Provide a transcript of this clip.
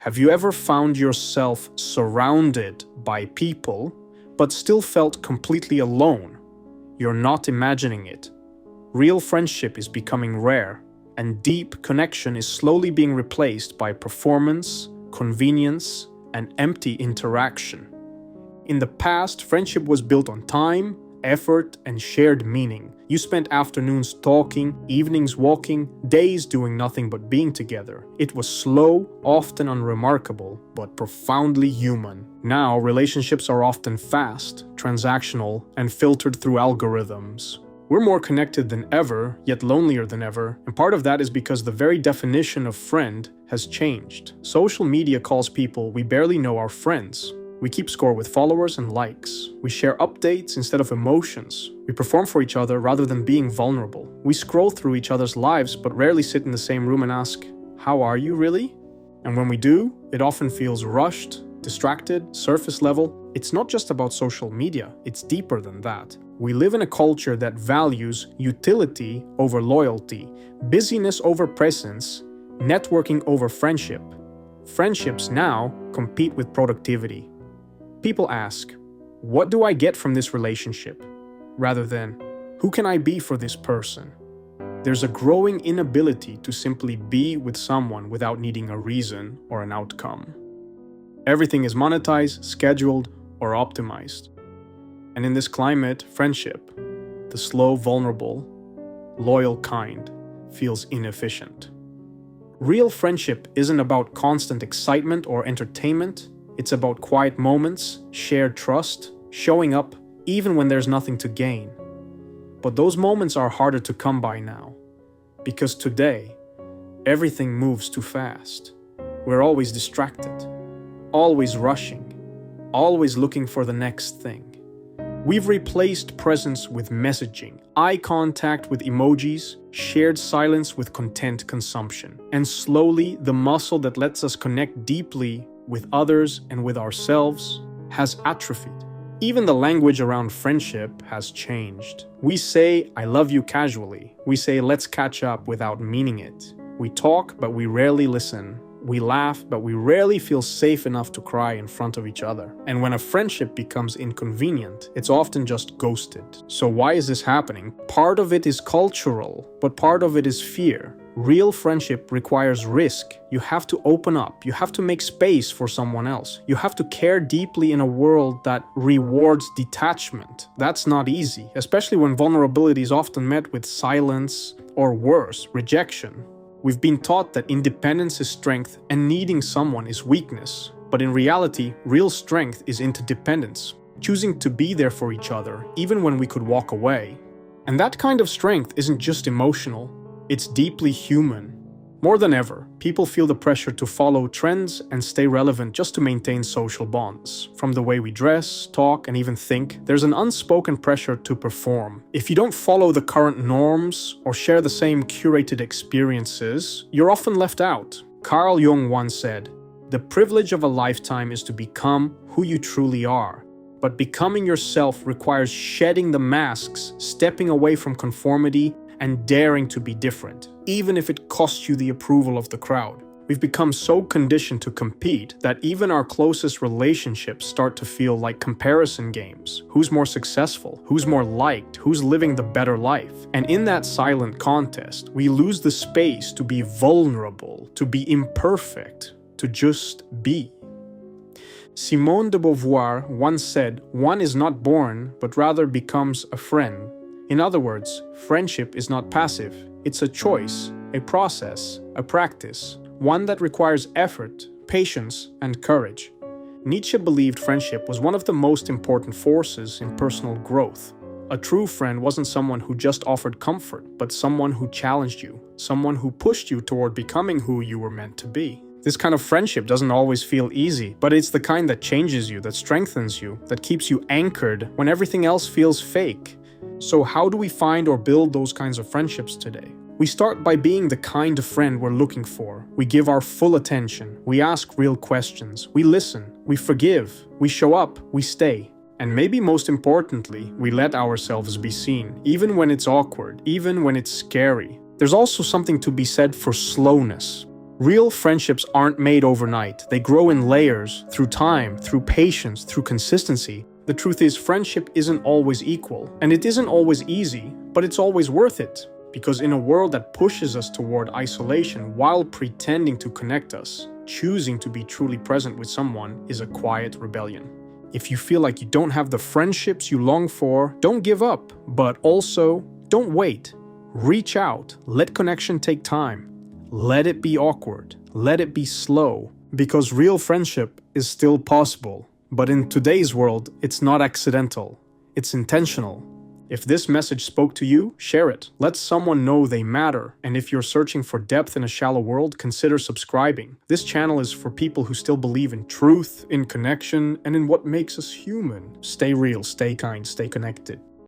Have you ever found yourself surrounded by people, but still felt completely alone? You're not imagining it. Real friendship is becoming rare, and deep connection is slowly being replaced by performance, convenience, and empty interaction. In the past, friendship was built on time, effort, and shared meaning. You spent afternoons talking, evenings walking, days doing nothing but being together. It was slow, often unremarkable, but profoundly human. Now, relationships are often fast, transactional, and filtered through algorithms. We're more connected than ever, yet lonelier than ever, and part of that is because the very definition of friend has changed. Social media calls people we barely know our friends. We keep score with followers and likes. We share updates instead of emotions. We perform for each other rather than being vulnerable. We scroll through each other's lives but rarely sit in the same room and ask, "How are you really?" And when we do, it often feels rushed, distracted, surface level. It's not just about social media, it's deeper than that. We live in a culture that values utility over loyalty, busyness over presence, networking over friendship. Friendships now compete with productivity. People ask, "What do I get from this relationship?" rather than, "Who can I be for this person?" There's a growing inability to simply be with someone without needing a reason or an outcome. Everything is monetized, scheduled, or optimized. And in this climate, friendship, the slow, vulnerable, loyal kind, feels inefficient. Real friendship isn't about constant excitement or entertainment. It's about quiet moments, shared trust, showing up even when there's nothing to gain. But those moments are harder to come by now. Because today, everything moves too fast. We're always distracted, always rushing, always looking for the next thing. We've replaced presence with messaging, eye contact with emojis, shared silence with content consumption. And slowly, the muscle that lets us connect deeply with others and with ourselves has atrophied. Even the language around friendship has changed. We say, "I love you" casually. We say, "Let's catch up" without meaning it. We talk, but we rarely listen. We laugh, but we rarely feel safe enough to cry in front of each other. And when a friendship becomes inconvenient, it's often just ghosted. So why is this happening? Part of it is cultural, but part of it is fear. Real friendship requires risk. You have to open up. You have to make space for someone else. You have to care deeply in a world that rewards detachment. That's not easy, especially when vulnerability is often met with silence or worse, rejection. We've been taught that independence is strength and needing someone is weakness. But in reality, real strength is interdependence, choosing to be there for each other, even when we could walk away. And that kind of strength isn't just emotional, it's deeply human. More than ever, people feel the pressure to follow trends and stay relevant just to maintain social bonds. From the way we dress, talk, and even think, there's an unspoken pressure to perform. If you don't follow the current norms or share the same curated experiences, you're often left out. Carl Jung once said, "The privilege of a lifetime is to become who you truly are. But becoming yourself requires shedding the masks, stepping away from conformity, and daring to be different, even if it costs you the approval of the crowd." We've become so conditioned to compete that even our closest relationships start to feel like comparison games. Who's more successful? Who's more liked? Who's living the better life? And in that silent contest, we lose the space to be vulnerable, to be imperfect, to just be. Simone de Beauvoir once said, "One is not born, but rather becomes a friend." In other words, friendship is not passive. It's a choice, a process, a practice, one that requires effort, patience, and courage. Nietzsche believed friendship was one of the most important forces in personal growth. A true friend wasn't someone who just offered comfort, but someone who challenged you, someone who pushed you toward becoming who you were meant to be. This kind of friendship doesn't always feel easy, but it's the kind that changes you, that strengthens you, that keeps you anchored when everything else feels fake. So how do we find or build those kinds of friendships today? We start by being the kind of friend we're looking for. We give our full attention. We ask real questions. We listen. We forgive. We show up. We stay. And maybe most importantly, we let ourselves be seen, even when it's awkward, even when it's scary. There's also something to be said for slowness. Real friendships aren't made overnight. They grow in layers, through time, through patience, through consistency. The truth is, friendship isn't always equal, and it isn't always easy, but it's always worth it. Because in a world that pushes us toward isolation while pretending to connect us, choosing to be truly present with someone is a quiet rebellion. If you feel like you don't have the friendships you long for, don't give up, but also don't wait. Reach out, let connection take time. Let it be awkward, let it be slow, because real friendship is still possible. But in today's world, it's not accidental, it's intentional. If this message spoke to you, share it. Let someone know they matter. And if you're searching for depth in a shallow world, consider subscribing. This channel is for people who still believe in truth, in connection, and in what makes us human. Stay real, stay kind, stay connected.